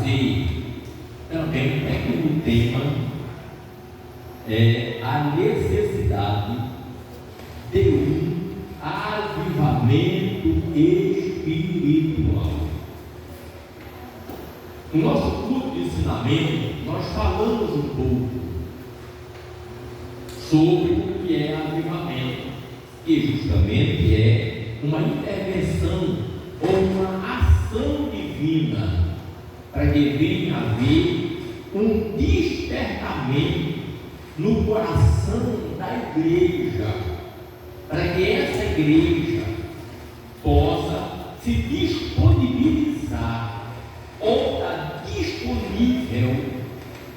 trazer também o tema a necessidade de um avivamento espiritual. No nosso culto de ensinamento, nós falamos um pouco sobre o que é avivamento, que justamente é uma intervenção ou uma ação divina para que venha a haver um despertamento no coração da igreja, para que essa igreja possa se disponibilizar ou estar disponível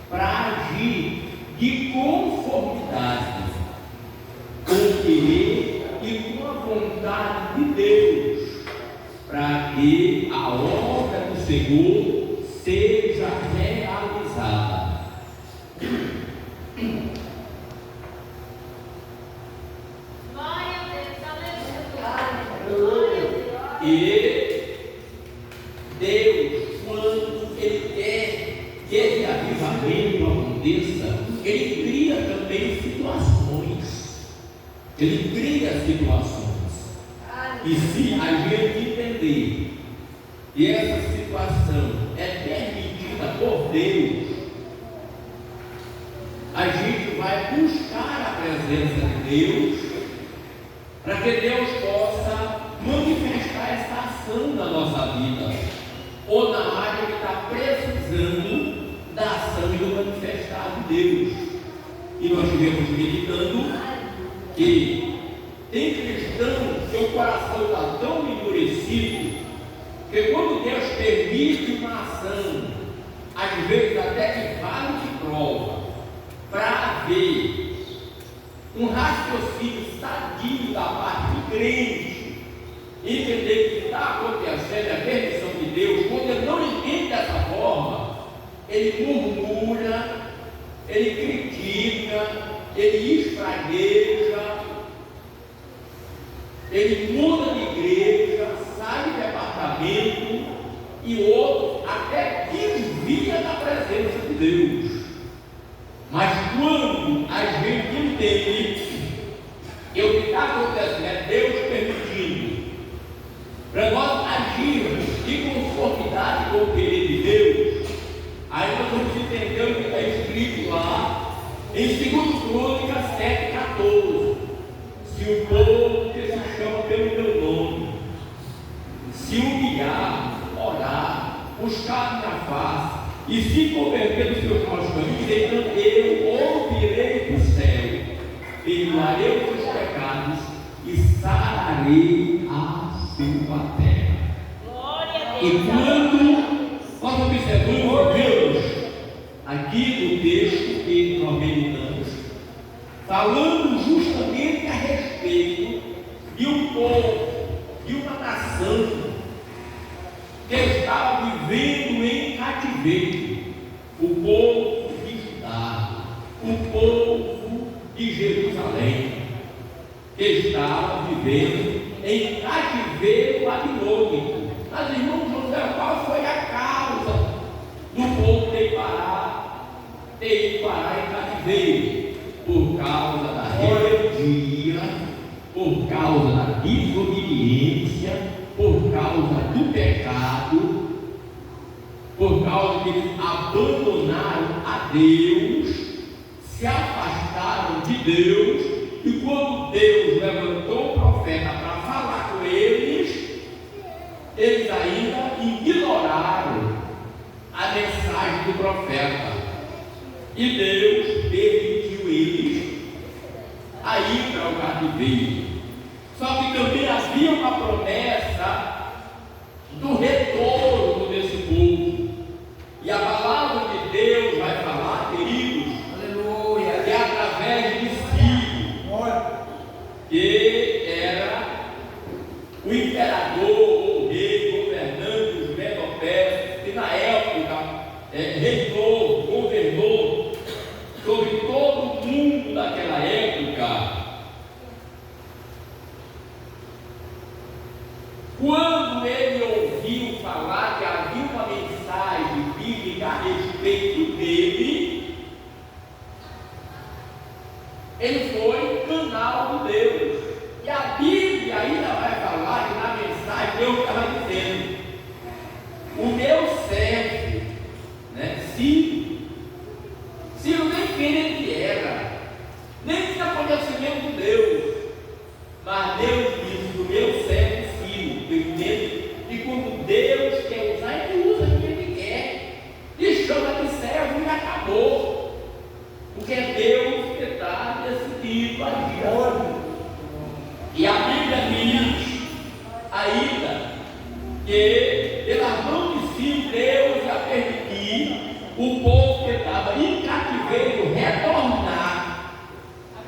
para agir de conformidade com o querer e com a vontade de Deus, para que a obra do Senhor seja realizada. E Deus, quando Ele quer que esse avivamento aconteça, Ele cria também situações. Ele cria situações. E se a gente entender que essa situação é permitida por Deus, a gente vai buscar a presença de Deus, para que Deus possa manifestar essa ação na nossa vida, ou na área que está precisando da ação e do manifestar de Deus. E nós estivemos meditando que tem cristãos que o coração está tão endurecido, que quando Deus permite uma ação, às vezes até que vale de prova, para haver um raciocínio sadio da parte do crente, entender que está acontecendo a permissão de Deus. Quando ele não entende dessa forma, ele murmura, ele critica, ele espragueja, ele muda de igreja, sai de departamento, e outro até desvia da presença de Deus. Mas quando a gente entende que o que está acontecendo é Deus permitindo, para nós agirmos de conformidade com o querer de Deus, aí nós vamos entender o que está escrito lá em 2 Crônicas 7,14. Se o povo que se chama pelo meu nome se humilhar, orar, buscar a minha face e se converter dos seus maus caminhos, então eu ouvirei do céu, perdoarei os seus pecados e sararei a sua terra. E quando nós observamos Deus aqui no texto que nós meditamos, falando justamente a respeito de um povo, de uma nação que estava vivendo em cativeiro, o povo de Judá, o povo de Jerusalém, que estava vivendo em cativeiro babilônico. Mas, irmãos, qual foi a causa do povo ter ido parar em cativeiro? Por causa da rebeldia, por causa da desobediência, por causa do pecado, por causa que eles abandonaram a Deus, se afastaram de Deus, e quando Deus levantou o profeta para falar com eles ainda ignoraram a mensagem do profeta, e Deus permitiu eles a ir para o cativeiro. Só que também havia uma promessa do retorno desse povo. E a palavra de Deus vai falar, queridos, aleluia, que é através de Ciro, que era o imperador ou rei governante dos Medo-Persas, que na época reinou, governou sobre todo o mundo daquela época. Quando ele ouviu falar feito dele, ele foi canal de Deus. E a Bíblia ainda vai falar que na mensagem Deus estava dizendo: o meu servo, né, Ciro nem quem ele era, nem tinha conhecimento de Deus, mas Deus disse: o meu servo Ciro. Eu entendo que quando Deus quer usar, ele usa quem ele quer, e chama de servo e acabou, porque é Deus que está decidido agir hoje. E a Bíblia diz ainda que pela mão de si Deus ia permitir o povo que estava em cativeiro retornar,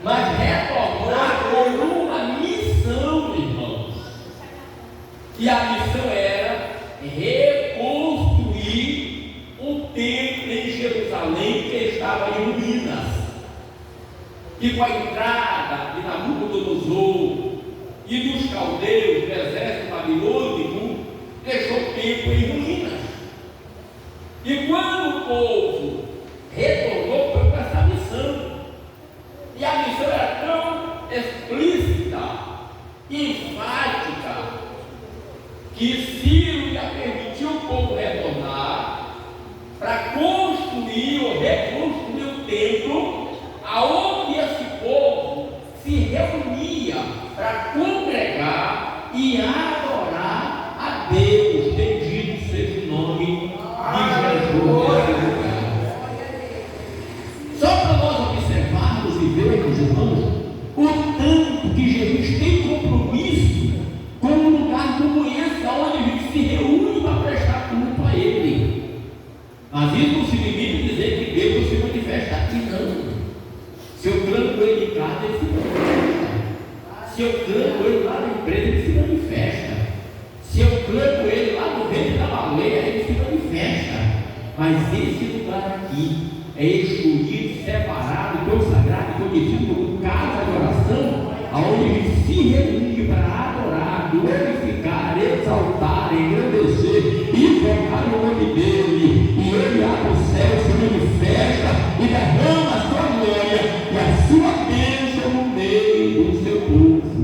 mas retornar com uma missão, irmãos. E a missão era reconstruir o templo em Jerusalém que estava em ruínas. E com a entrada de Nabucodonosor e dos caldeus do exército babilônico, deixou o templo em ruínas. E quando o povo retornou, foi com essa missão. E a missão era tão explícita, enfática, que Ciro ia permitir o povo retornar para construir ou reconstruir o templo, aonde esse povo se reunia para congregar e adorar a Deus. Bendito seja o nome de Jesus. Só para nós observarmos e vermos, irmãos, o tanto que Jesus tem compromisso com um lugar como esse, onde a gente se reúne para prestar culto a Ele. Mas isso não significa dizer que Deus não se manifesta aqui, não. Se eu clamo Ele em casa, Ele se manifesta. Se eu clamo Ele lá na empresa, Ele se manifesta. Se eu clamo Ele lá no ventre da baleia, Ele se manifesta. Mas esse lugar aqui é excluído, separado, consagrado, conhecido como casa de oração, aonde Ele se reúne para adorar, glorificar, exaltar, engrandecer, invocar o nome dEle. E Ele abre o céu, se manifesta e derrama a sua glória e a sua bênção no meio do seu povo.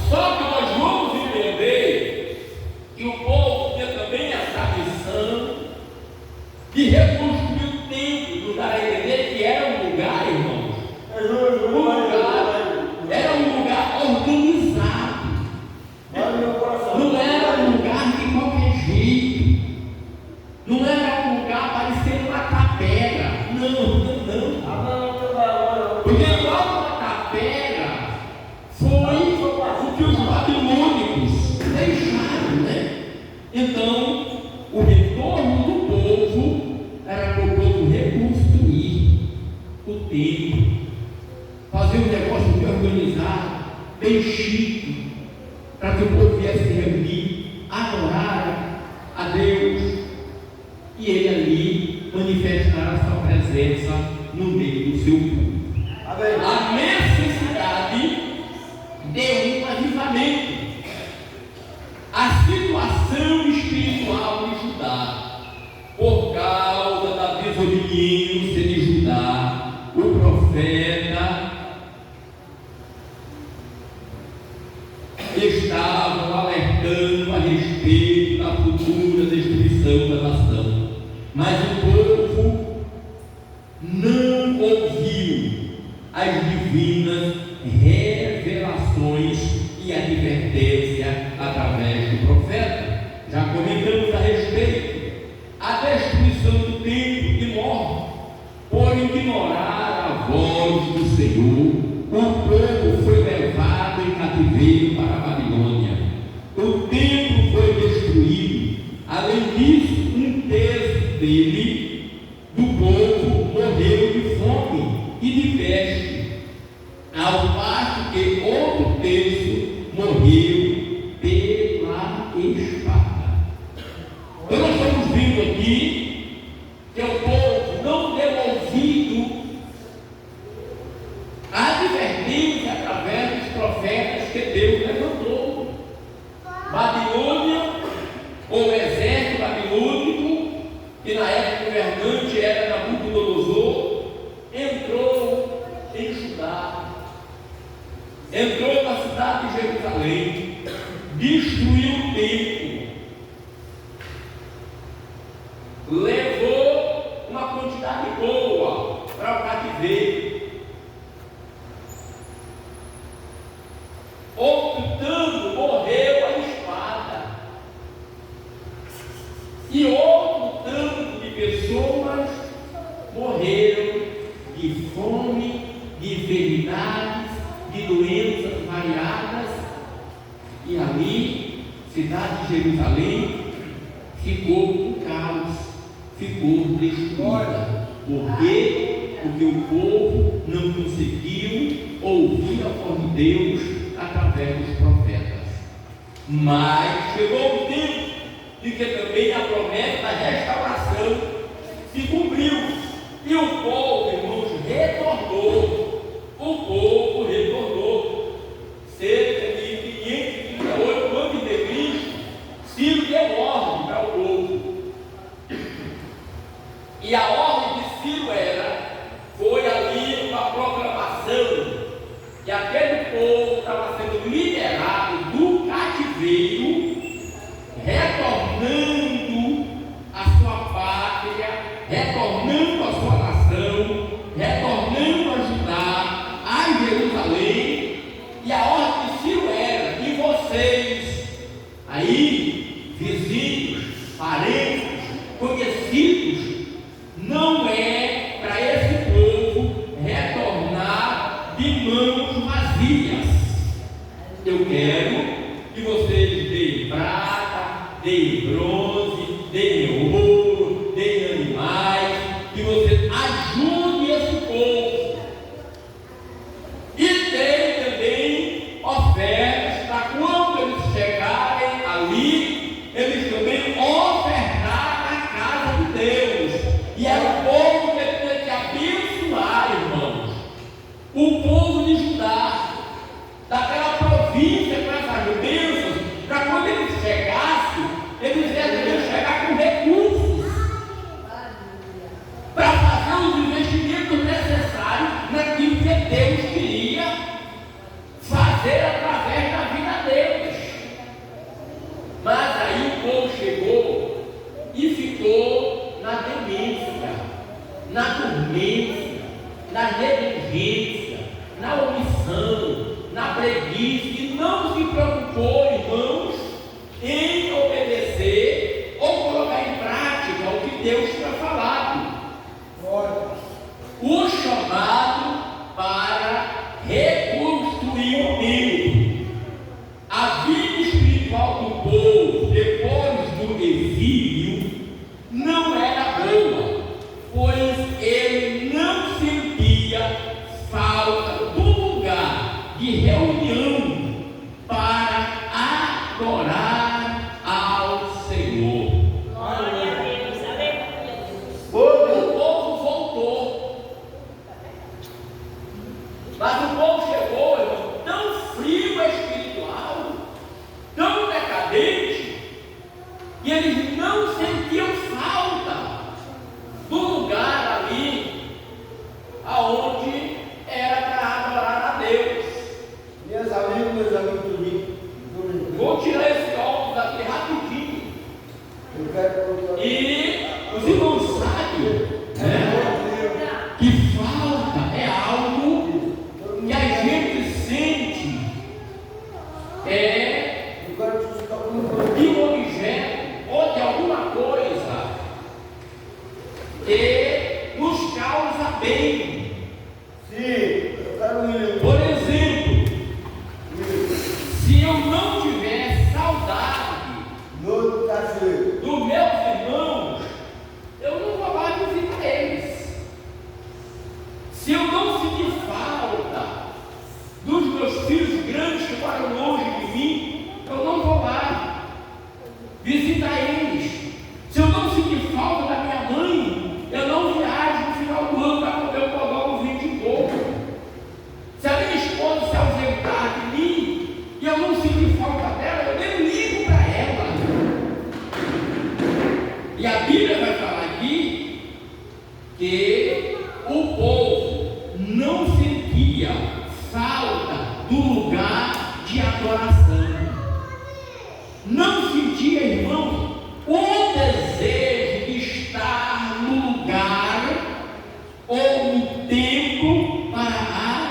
Só que nós vamos entender que o povo tem também essa missão de reconstruir o templo, nos dar a entender que era um lugar, irmãos, era um lugar organizado, não era um lugar de qualquer jeito, não era um lugar parecendo uma tapera, não. Porque logo a tapera foi o que os babilônicos deixaram, né? Então, o retorno do povo era para o povo reconstruir o templo, fazer um negócio bem organizado, bem chique, para que o povo viesse se reunir, adorar a Deus e Ele ali manifestar a sua presença no meio do seu povo. A necessidade de um avivamento. A situação espiritual de Judá, por causa da desobediência de Judá, o profeta estavam alertando a respeito da futura destruição da nação, mas o povo não ouviu as divinas revelações e advertência através do profeta. Já comentamos a respeito. A destruição do templo e morte, por ignorar a voz do Senhor, o povo foi levado em cativeiro para a Babilônia. O templo foi destruído. Além disso, um terço do povo morreu de fome e de peste, ao passo que outro terço morreu pela espada. Então nós estamos vendo aqui que o povo não deu ouvido à advertência através dos profetas que Deus levantou. Babilônia, ou o exército babilônico, que na época E outro tanto de pessoas morreram de fome, de enfermidades, de doenças variadas. E ali, cidade de Jerusalém ficou um caos, ficou destruída. Por quê? Porque o povo não conseguiu ouvir a voz de Deus através dos profetas. Mas chegou o tempo de que também a promessa da restauração se cumpriu. E o povo, irmãos, retornou. O povo retornou. Cerca de 538 antes de Cristo, Ciro deu ordem para o povo. E a ordem de Ciro foi ali uma proclamação que aquele povo estava sendo liberado do cativeiro, retornando à sua pátria, retornando à sua nação, retornando a Judá, a Jerusalém. E a ordem de Ciro era: e vocês aí, vizinhos, parentes, conhecidos, não é para esse povo retornar de mãos vazias. Eu quero que vocês deem prata, deem bronze, deem ouro, deem animais, que vocês ajudem esse povo. E tem também ofertas para quando eles chegarem ali, eles também ofertar na casa de Deus. E era o povo que tinha que abençoar, irmãos. O povo de Judá, daquela província com essas bênçãos, para quando eles chegassem, eles deveriam chegar com recursos para fazer os investimentos necessários naquilo que Deus queria fazer através da vida deles. Mas aí o povo chegou e ficou na demência, na dormência, na negligência, na omissão, na preguiça, e não se preocupou, irmãos, em obedecer ou colocar em prática o que Deus tinha falado. O chamado para reconstruir o templo. A vida espiritual do povo depois do exílio não era boa, pois ele não sentia falta do lugar de reunião para adorar ao Senhor. Glória a Deus, aleluia. O povo voltou, mas o povo chegou, irmão, tão frio espiritual, tão decadente, que eles não sentiam falta do lugar ali aonde era para adorar a Deus. Meus amigos tudinho. Vou tirar esse óculos daqui rapidinho. Eu quero. E os irmãos sabem, né, que falta é algo que a gente sente Eu quero te explicar de um objeto ou de alguma coisa que nos causa bem. Sim, eu quero me. Por exemplo, se eu não tiver saudade No cachorro. dos meus irmãos, eu não vou mais visitar eles. Se eu não sentir falta dos meus filhos grandes que moram longe de mim, eu não vou lá visitar eles. Se eu não sentir falta da minha mãe, eu não viajo no final do ano para comer o fogão 20 e pouco. Se a minha esposa se ausentar de mim e eu não sentir falta dela, eu nem ligo para ela. E a Bíblia vai falar aqui que o povo não sentia falta do lugar de adoração. Não sentia, irmãos, o desejo de estar no lugar ou no templo para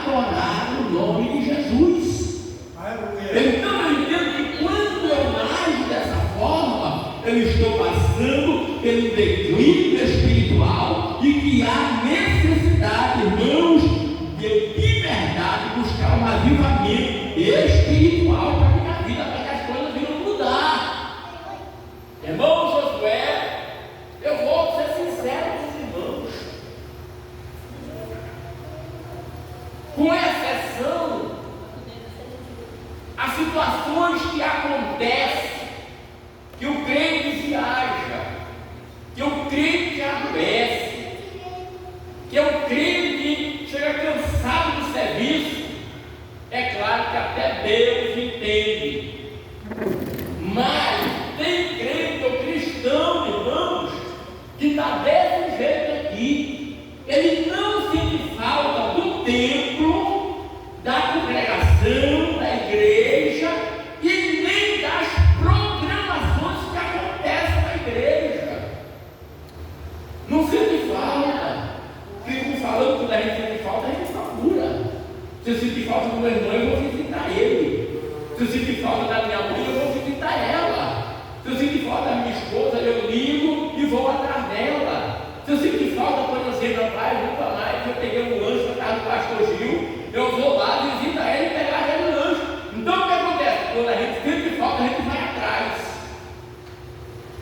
adorar o nome de Jesus. Então eu entendo que quando eu ajo dessa forma, eu estou passando pelo declínio espiritual e que há necessidade, irmãos, de verdade buscar um avivamento espiritual para a minha vida, para que as coisas venham mudar. Irmão Josué, eu vou ser sincero com os irmãos, com exceção a situações que acontecem, que o crente viaja, que o crente adoece, que o crente chega cansado do serviço. É claro que até Deus entende, mas tem crente ou cristão, irmãos, que está desse jeito aqui. Ele não sente falta do templo, da congregação, da igreja e nem das programações que acontecem na igreja. Não sente falta. Fico falando que quando a gente sente falta, a gente procura. Se eu sentir falta do meu irmão, eu vou visitar ele. Se eu sentir falta da minha mãe, eu vou visitar ela. Se eu sentir falta da minha esposa, eu ligo e vou atrás dela. Se eu sentir falta quando eu sei na praia, nunca mais, eu peguei um lanche na casa do pastor Gil, eu vou lá, visita ele e pegar aquele lanche. Então o que acontece? Quando a gente sente falta, a gente vai atrás.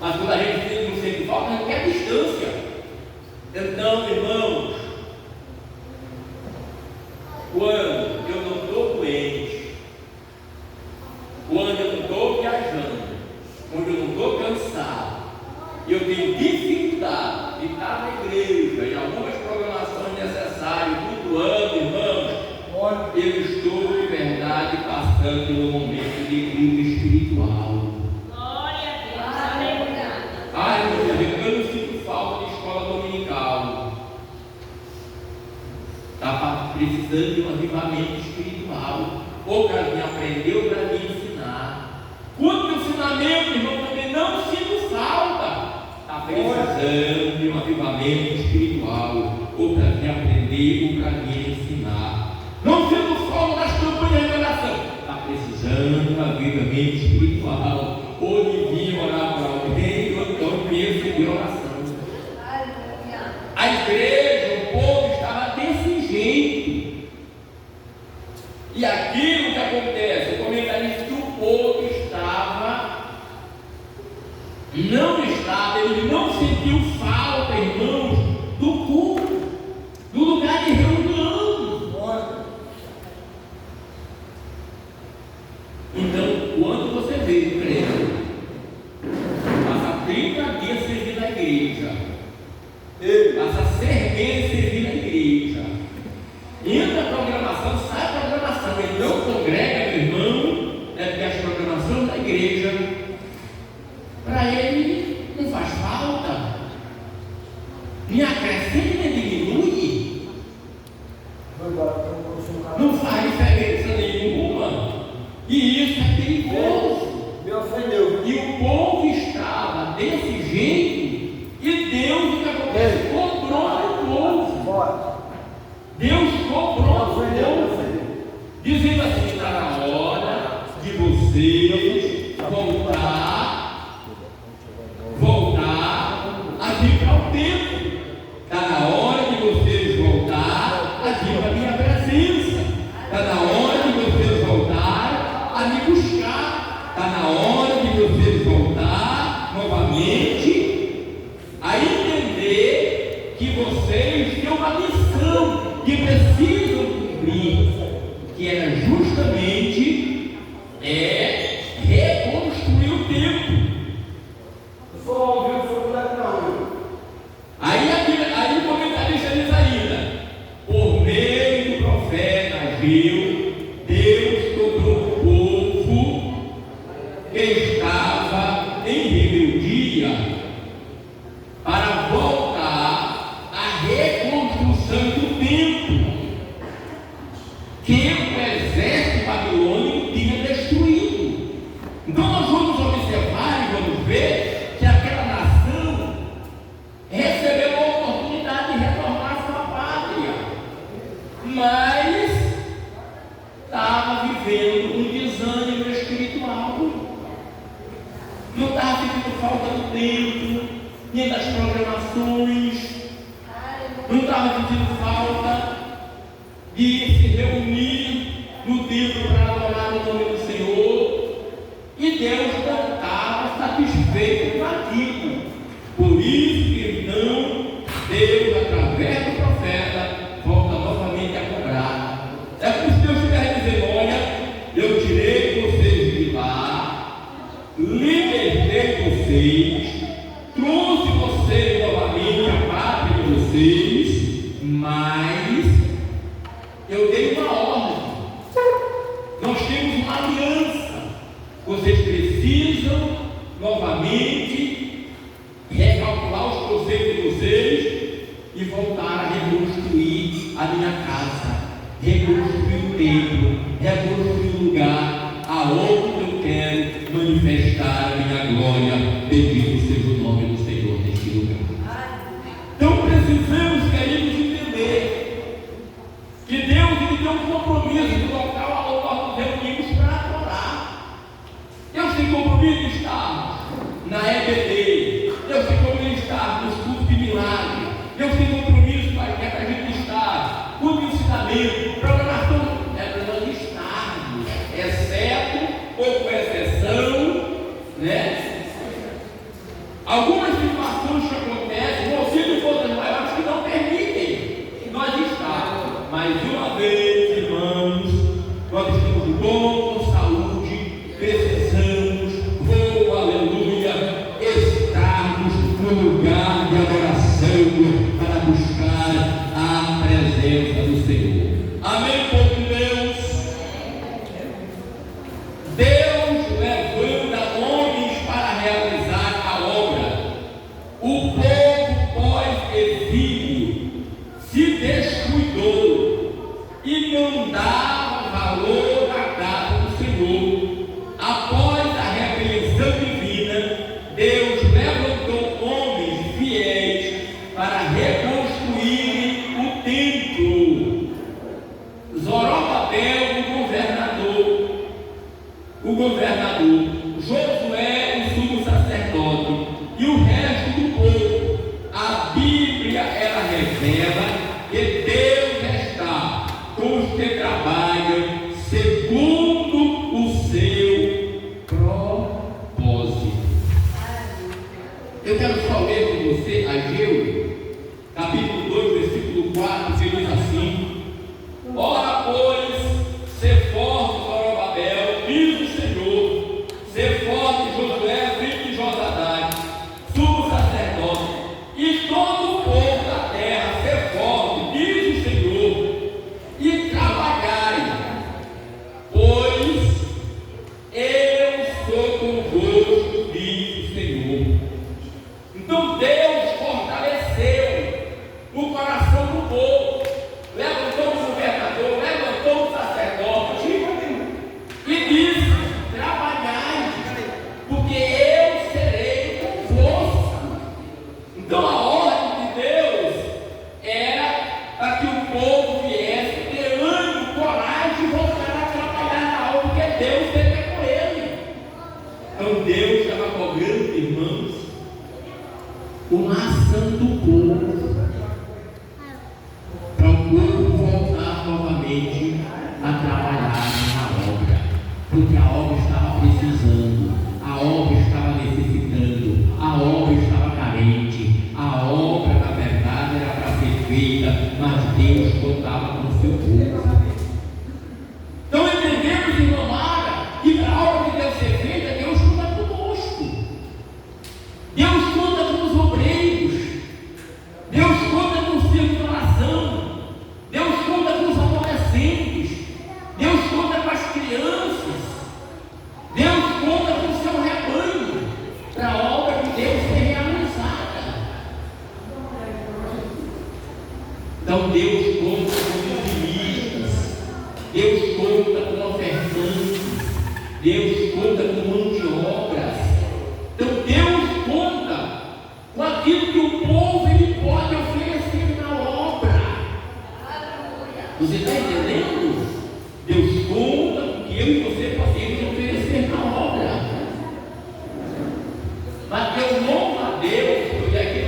Mas quando a gente não sente falta, a gente quer distância. Então, irmãos, quando eu não estou doente, quando eu não estou viajando, quando eu não estou cansado, eu tenho dificuldade de estar na igreja, em algumas programações necessárias, cultuando, irmãos, eu estou de verdade passando por um momento de crise espiritual. Glória a Deus. Aleluia. Ai, meu Deus, eu não sinto falta de escola dominical. Está precisando de um avivamento espiritual. Ou para mim aprender, ou para me ensinar. Quanto ensinamento, irmão, também não sinto falta. Está precisando de um avivamento espiritual. Ou para me aprender, ou para me ensinar. Não sinto falta das campanhas de revelação. Está precisando de um avivamento espiritual. Ou de vir orar para alguém, ou então receber oração. A igreja, o povo estava desse jeito. E aquilo que acontece, o comentarista que o povo ele não sentiu falta, irmãos, do culto, do lugar de reunião. Então, quando você vê o crente passa 30 dias servindo na igreja, passa 6 meses servindo na igreja, entra a programação, sai a programação, ele não congrega, meu irmão, é porque as programações da igreja, para ele, não faz falta, nem acrescenta nem diminui, não faz diferença nenhuma, e isso é perigoso. Me ofendeu. E o povo estava desse jeito, e Deus, o que acontece? Cobrou o povo. Deus cobrou o povo, dizendo assim: está na hora de vocês voltar a vir para o templo. Está na hora de vocês voltar a vir para a minha presença. Está na hora de vocês voltar a me buscar. Está na hora de vocês voltar novamente a entender que vocês têm uma missão que precisam cumprir, que era justamente reconstruir o templo. Aí o comentarista diz ainda: por meio do profeta Ageu, Deus cobrou o povo que estava em rebeldia para voltar à reconstrução do templo. nem das programações, não estava sentindo falta de se reunir no templo para adorar o nome do Senhor, e Deus não estava satisfeito com aquilo. Por isso que então Deus, através do profeta, volta novamente a cobrar. É como se Deus estivesse dizendo: olha, eu tirei vocês de lá, libertei vocês, trouxe vocês novamente à pátria de vocês, mas eu dei uma ordem. Nós temos uma aliança. Vocês precisam novamente recalcular os conceitos de vocês e voltar a reconstruir a minha casa, reconstruir o templo, reconstruir o lugar aonde eu quero manifestar a minha glória. Bendito seja o nome do Senhor neste lugar. Então precisamos, queridos, entender que Deus ele tem um compromisso do local aonde nós nos reunimos para adorar. Deus tem compromisso de estar na EBD, Deus tem compromisso de estar nos cultos de milagre, Deus tem compromisso para que a gente estar, culto de ensinamento, programação, é para nós estarmos, exceto ou com exceção, né? Algumas situações que acontecem, motivos e forças maiores que não permitem que nós estarmos. Mas uma vez, irmãos, nós estamos bom, com saúde, precisamos, oh aleluia, estarmos no lugar de adoração para buscar a presença do Senhor. Amém, povo de Deus? Deus levanta homens para realizar a obra. O povo pós-exílio se descuidou e não dava valor à casa do Senhor. Após a repreensão divina, Deus levantou homens fiéis para reconstruir o templo. Zorobabel, o governador, Josué, o sumo sacerdote, e o resto do povo. A Bíblia ela revela que Deus está com os que trabalham segundo o seu propósito. Eu quero só ler com você Ageu, capítulo 2, versículo 4, que diz assim: ora, pois, ser forte, Zorobabel, diz o Senhor, ser forte, Josué, filho de Josadaque, sumo sacerdote, e todo o povo da terra, ser forte, diz o Senhor, e trabalhai, pois eu sou convosco, diz o Senhor. Então Deus fortaleceu no coração do povo, levantou o governador, levantou o sacerdote e disse: trabalhai, porque eu serei convosco. Então a ordem de Deus era para que o povo viesse ter ânimo, coragem e voltar a trabalhar na obra, porque Deus esteve com ele. Então Deus estava cobrando, irmãos, uma ação do povo, para o povo voltar novamente a trabalhar na obra, porque a obra estava precisando, a obra estava necessitando, a obra estava carente, a obra na verdade era para ser feita, mas Deus contava com o seu povo. Então entendemos, irmão Mara, que para a obra de Deus ser feita, Deus conta conosco, Deus conta com os obreiros, Deus conta com o seu de oração, Deus conta com os adolescentes, Deus conta com as crianças, Deus conta com o seu rebanho, para a obra de Deus ser realizada. Então Deus conta com dizimistas, Deus conta com ofertantes, Deus conta com mão de obras. Então Deus conta com aquilo que o povo ele pode oferecer na obra. Você está entendendo? Deus conta com que eu e você podemos oferecer na obra. Mas eu louvo a Deus, porque aqui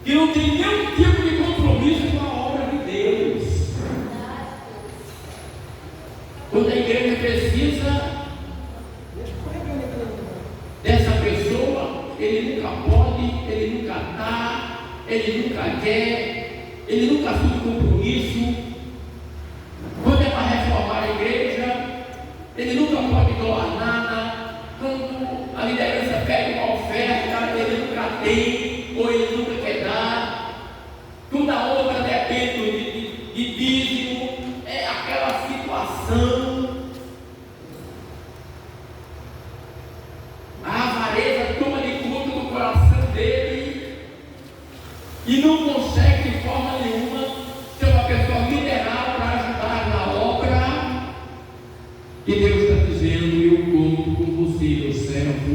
que não tem nenhum tipo de compromisso com a obra de Deus. Quando a igreja precisa dessa pessoa, ele nunca pode, ele nunca está, ele nunca quer, ele nunca assume compromisso. Quando é para reformar a igreja, ele nunca pode doar nada. Quando a liderança pede uma oferta, ele nunca tem, ou ele nunca quer dar. Quando a obra depende de dízimo, é aquela situação. A avareza toma de conta do coração dele e não consegue de forma nenhuma ser uma pessoa liderada para ajudar na obra. E Deus está dizendo: eu conto com você, meu servo,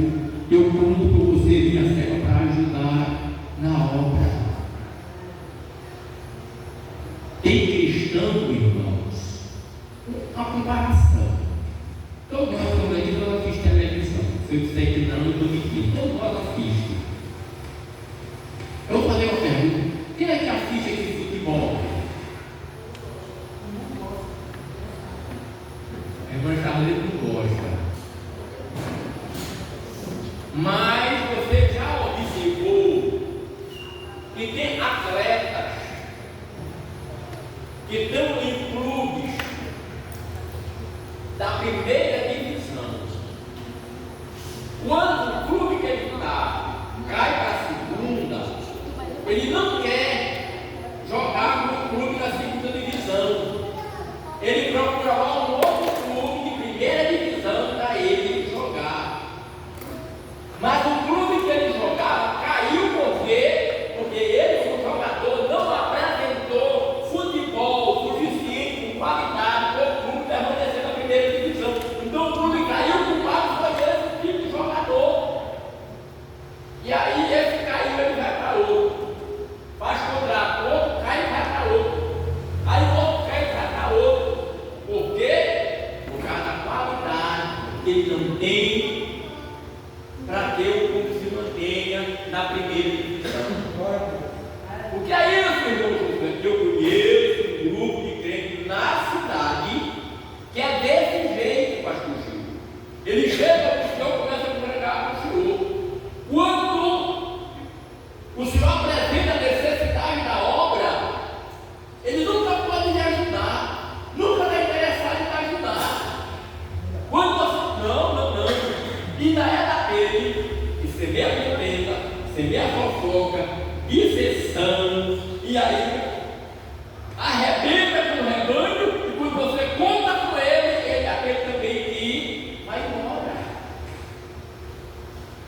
eu conto com você, minha serva, para ajudar na obra. Tem cristão, irmãos, uma comparação. Todos nós estamos aqui, nós assistimos televisão. Se eu disser que não, eu estou mentindo. Todos nós assistimos. Eu vou fazer uma pergunta: quem é que assiste esse futebol? A irmã Charlene não gosta. Mas você já observou que tem atletas que estão em clubes da primeira divisão. Quando o clube que ele está cai para a segunda, ele não quer jogar no clube da segunda divisão. Ele procura um outro clube de primeira divisão para ele jogar. Mas o clube que ele jogava caiu porque ele, como jogador, não apresentou futebol suficiente, com qualidade, para o clube permanecer na primeira divisão. Então o clube caiu por causa desse tipo de jogador. E aí esse caiu, ele vai para outro. Faz contrato, outro cai e vai para outro. Aí o outro cai e vai para outro. Por quê? Por causa da qualidade que ele não tem para que o clube se mantenha na primeira divisão. Porque é isso, irmãos. Eu conheço um grupo de crentes na cidade que é desse jeito, pastor Gil. Ele chega para o senhor e começa a pregar para o senhor. Quando o senhor apresenta a necessidade da obra, ele nunca pode lhe ajudar, nunca está interessado em ajudar. Quando você, não, ainda é daquele que semeia a pimenta, semeia a fofoca, dissensão, e aí arrebenta com o rebanho, e quando você conta com ele é aquele também que vai embora.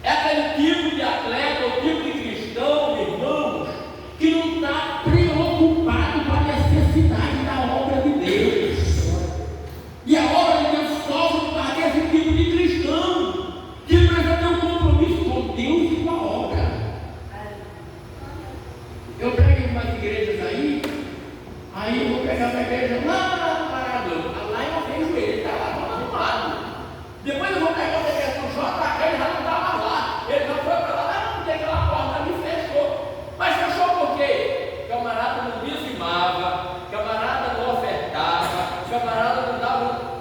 É aquele tipo de atleta, o tipo de cristão, irmãos, que não está preocupado com a necessidade da obra de Deus. E a obra de Deus sofre por causa desse tipo de cristão, que precisa ter um compromisso com Deus e com a obra. Eu prego em umas igrejas aí eu vou pegar uma igreja lá no Maradona, lá eu vejo ele, está lá todo arrumado. Depois eu vou pegar uma igreja no JK, ele já não estava lá, ele já foi para lá, não tem aquela porta ali, fechou. Mas fechou por quê? Camarada não dizimava, camarada não ofertava, camarada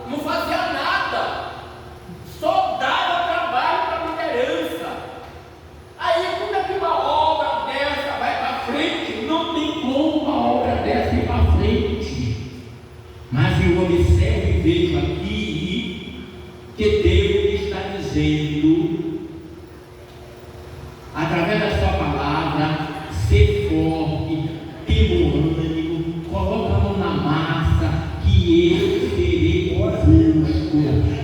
não fazia nada, só dava trabalho para a liderança. Aí como é que uma obra dessa vai para frente? Não tem como uma obra dessa ir para frente. Mas eu observo e vejo aqui que Deus está dizendo, através da sua palavra: ser forte, ter bom ânimo, coloca a mão na massa, que eu serei convosco,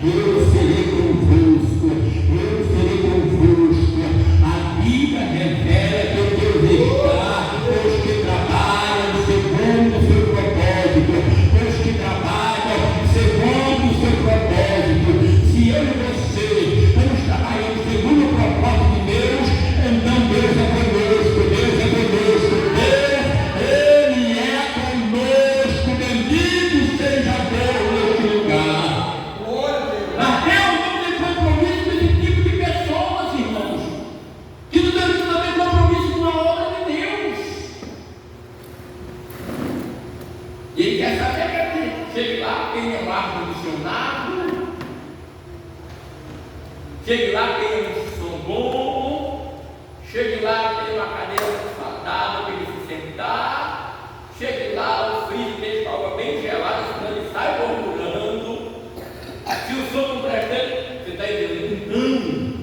eu serei convosco, eu serei convosco. A Bíblia revela que Deus está com os que trabalham segundo o seu propósito, com os que trabalham segundo o seu propósito. Se eu e você estamos trabalhando segundo o propósito de Deus, então Deus é conosco, Deus é conosco, Deus, Ele é Chegue lá, tem um som bom. Chegue lá, tem uma cadeira confortável para ele se sentar. Chegue lá, o freezer deixa água bem gelada, senão ele sai murmurando. Se o som não presta, você está entendendo? Não.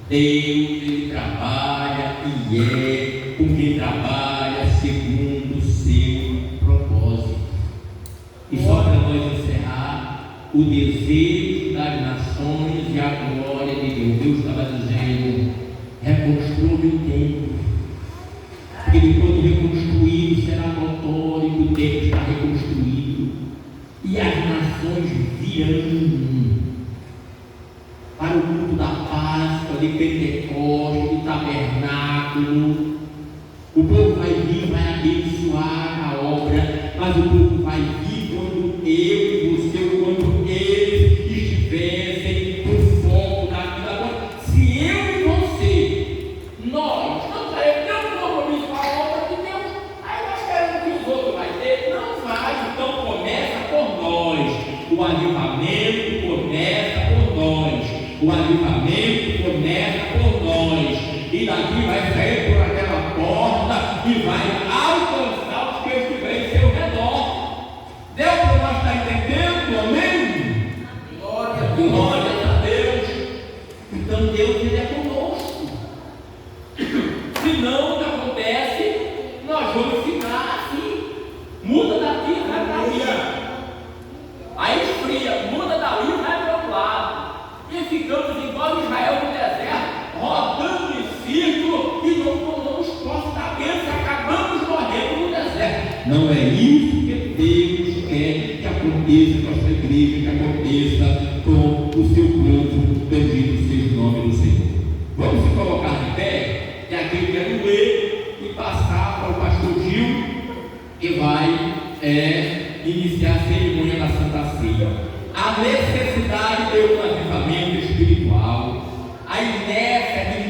Deus, ele trabalha e é com quem trabalha segundo o seu propósito. E só para nós encerrar, o desejo das nações e a glória de Deus. Deus estava dizendo: reconstrua o templo. Porque depois de reconstruído será notório que o templo está reconstruído. E as nações virão para o culto da Páscoa, de Pentecostes, do tabernáculo. O povo vai vir, vai abençoar a obra, mas o povo vai vir quando eu e você, quando eles estivessem no foco da vida. Se eu e você, nós não teremos compromisso com a obra de Deus, aí nós queremos que os outros vão ter. Não vai, então começa por nós. O avivamento começa por nós. O avivamento começa por nós. E daqui vai sair por aquela porta e vai alcançar os que estiverem em seu redor. Deu para nós estar entendendo? Amém? Glória a Deus. Então Deus, ele é conosco. Se não, o que acontece? Nós vamos ficar assim. Muda daqui, vai para ali. Aí esfria, muda dali, vai para o lado. E ficamos igual Israel no deserto, rodando em círculo e não tomamos posse da bênção, acabamos morrendo no deserto. Não é isso que Deus quer que aconteça com a sua igreja, que aconteça com o seu povo. Bendito seja o nome do Senhor. Vamos se colocar de pé, e aqui eu quero ler e passar para o pastor Gil, que vai iniciar a cerimônia da Santa Ceia. A necessidade de um avivamento espiritual, a inércia de